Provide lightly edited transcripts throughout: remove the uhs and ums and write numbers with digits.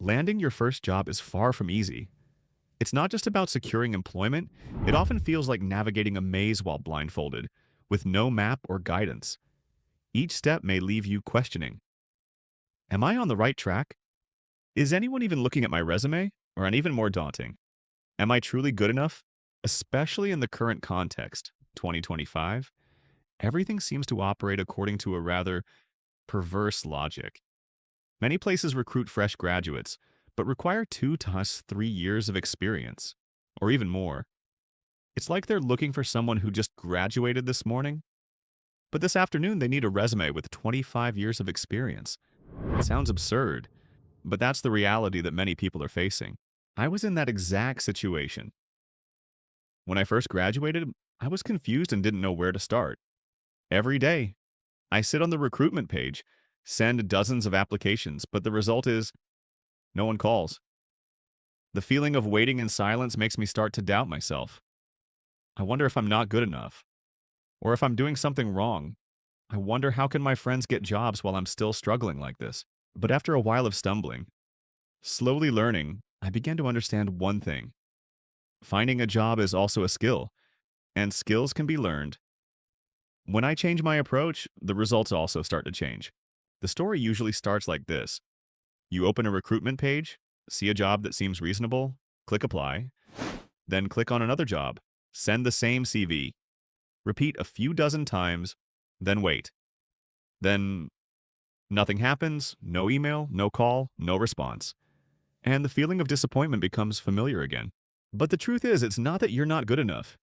Landing your first job is far from easy. It's not just about securing employment, it often feels like navigating a maze while blindfolded, with no map or guidance. Each step may leave you questioning. Am I on the right track? Is anyone even looking at my resume? Or an even more daunting, am I truly good enough? Especially in the current context, 2025, everything seems to operate according to a rather perverse logic. Many places recruit fresh graduates, but require 2 to 3 years of experience, or even more. It's like they're looking for someone who just graduated this morning, but this afternoon they need a resume with 25 years of experience. It sounds absurd, but that's the reality that many people are facing. I was in that exact situation. When I first graduated, I was confused and didn't know where to start. Every day, I sit on the recruitment page, send dozens of applications, but the result is no one calls. The feeling of waiting in silence makes me start to doubt myself. I wonder if I'm not good enough, or if I'm doing something wrong. I wonder how can my friends get jobs while I'm still struggling like this. But after a while of stumbling, slowly learning, I began to understand one thing. Finding a job is also a skill, and skills can be learned. When I change my approach, the results also start to change. The story usually starts like this. You open a recruitment page, see a job that seems reasonable, click apply, then click on another job, send the same CV, repeat a few dozen times, then wait. Then nothing happens, no email, no call, no response. And the feeling of disappointment becomes familiar again. But the truth is, it's not that you're not good enough.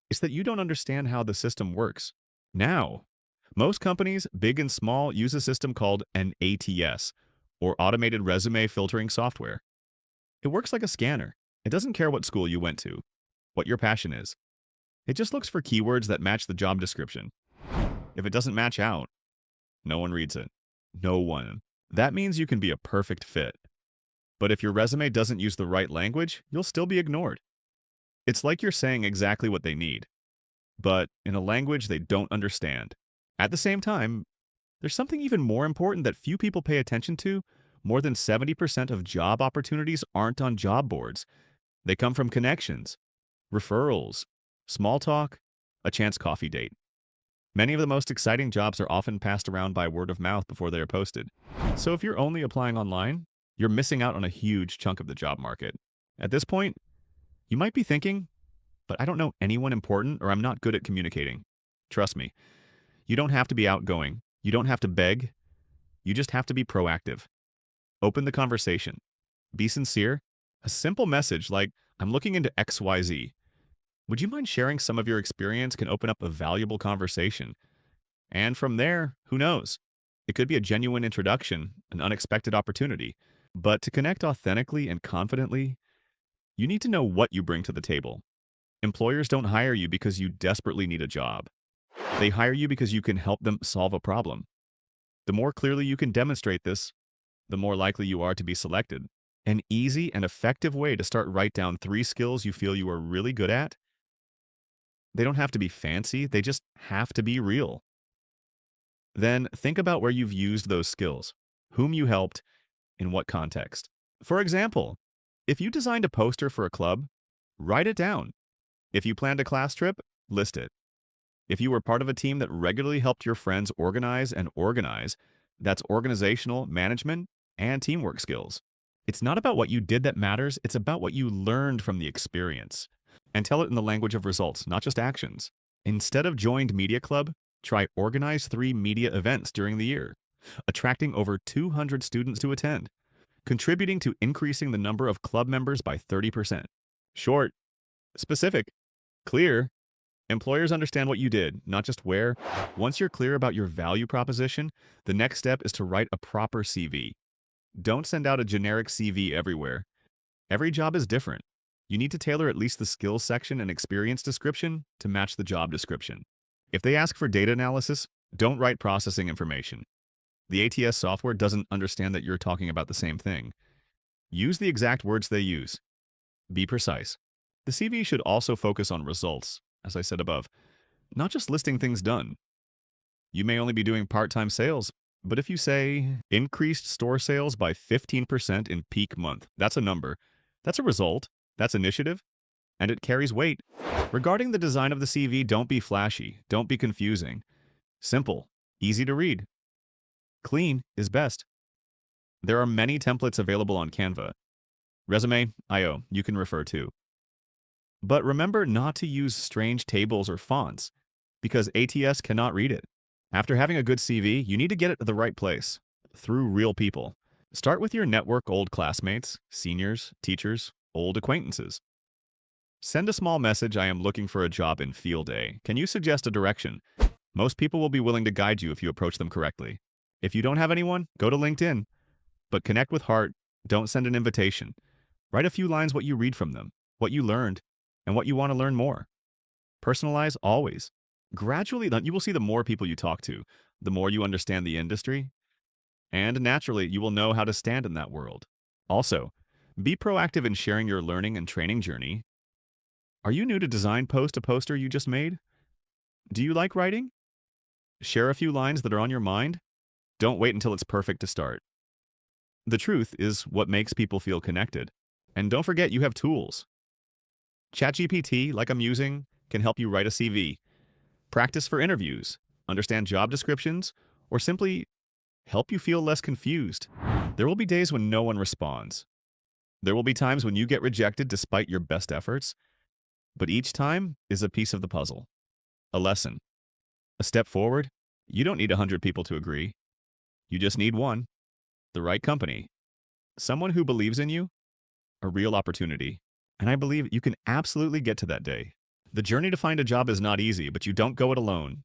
It's that you don't understand how the system works. Now, most companies, big and small, use a system called an ATS, or Automated Resume Filtering Software. It works like a scanner. It doesn't care what school you went to, what your passion is. It just looks for keywords that match the job description. If it doesn't match out, no one reads it. No one. That means you can be a perfect fit. But if your resume doesn't use the right language, you'll still be ignored. It's like you're saying exactly what they need, but in a language they don't understand. At the same time, there's something even more important that few people pay attention to. More than 70% of job opportunities aren't on job boards. They come from connections, referrals, small talk, a chance coffee date. Many of the most exciting jobs are often passed around by word of mouth before they are posted. So if you're only applying online, you're missing out on a huge chunk of the job market. At this point, you might be thinking, but I don't know anyone important or I'm not good at communicating. Trust me, you don't have to be outgoing. You don't have to beg. You just have to be proactive. Open the conversation. Be sincere. A simple message like, I'm looking into XYZ. Would you mind sharing some of your experience can open up a valuable conversation? And from there, who knows? It could be a genuine introduction, an unexpected opportunity. But to connect authentically and confidently, you need to know what you bring to the table. Employers don't hire you because you desperately need a job. They hire you because you can help them solve a problem. The more clearly you can demonstrate this, the more likely you are to be selected. An easy and effective way to start: write down 3 skills you feel you are really good at. They don't have to be fancy, they just have to be real. Then think about where you've used those skills, whom you helped, in what context. For example, if you designed a poster for a club, write it down. If you planned a class trip, list it. If you were part of a team that regularly helped your friends organize, that's organizational, management, and teamwork skills. It's not about what you did that matters, it's about what you learned from the experience. And tell it in the language of results, not just actions. Instead of joined media club, try organize 3 media events during the year, attracting over 200 students to attend, contributing to increasing the number of club members by 30%. Short, specific, clear. Employers understand what you did, not just where. Once you're clear about your value proposition, the next step is to write a proper CV. Don't send out a generic CV everywhere. Every job is different. You need to tailor at least the skills section and experience description to match the job description. If they ask for data analysis, don't write processing information. The ATS software doesn't understand that you're talking about the same thing. Use the exact words they use. Be precise. The CV should also focus on results, as I said above, not just listing things done. You may only be doing part-time sales, But if you say increased store sales by 15% in peak month, that's a number. That's a result. That's initiative. And it carries weight. Regarding the design of the CV, don't be flashy. Don't be confusing. Simple. Easy to read. Clean is best. There are many templates available on Canva. Resume.io, you can refer to. But remember not to use strange tables or fonts, because ATS cannot read it. After having a good CV, you need to get it to the right place, through real people. Start with your network, old classmates, seniors, teachers, old acquaintances. Send a small message, I am looking for a job in field A. Can you suggest a direction? Most people will be willing to guide you if you approach them correctly. If you don't have anyone, go to LinkedIn. But connect with heart, don't send an invitation. Write a few lines what you read from them, what you learned, and what you want to learn more. Personalize always. Gradually, you will see the more people you talk to, the more you understand the industry, and naturally, you will know how to stand in that world. Also, be proactive in sharing your learning and training journey. Are you new to design? Post a poster you just made? Do you like writing? Share a few lines that are on your mind. Don't wait until it's perfect to start. The truth is what makes people feel connected. And don't forget you have tools. ChatGPT, like I'm using, can help you write a CV, practice for interviews, understand job descriptions, or simply help you feel less confused. There will be days when no one responds. There will be times when you get rejected despite your best efforts, but each time is a piece of the puzzle, a lesson, a step forward. You don't need 100 people to agree. You just need one, the right company, someone who believes in you, a real opportunity. And I believe you can absolutely get to that day. The journey to find a job is not easy, but you don't go it alone.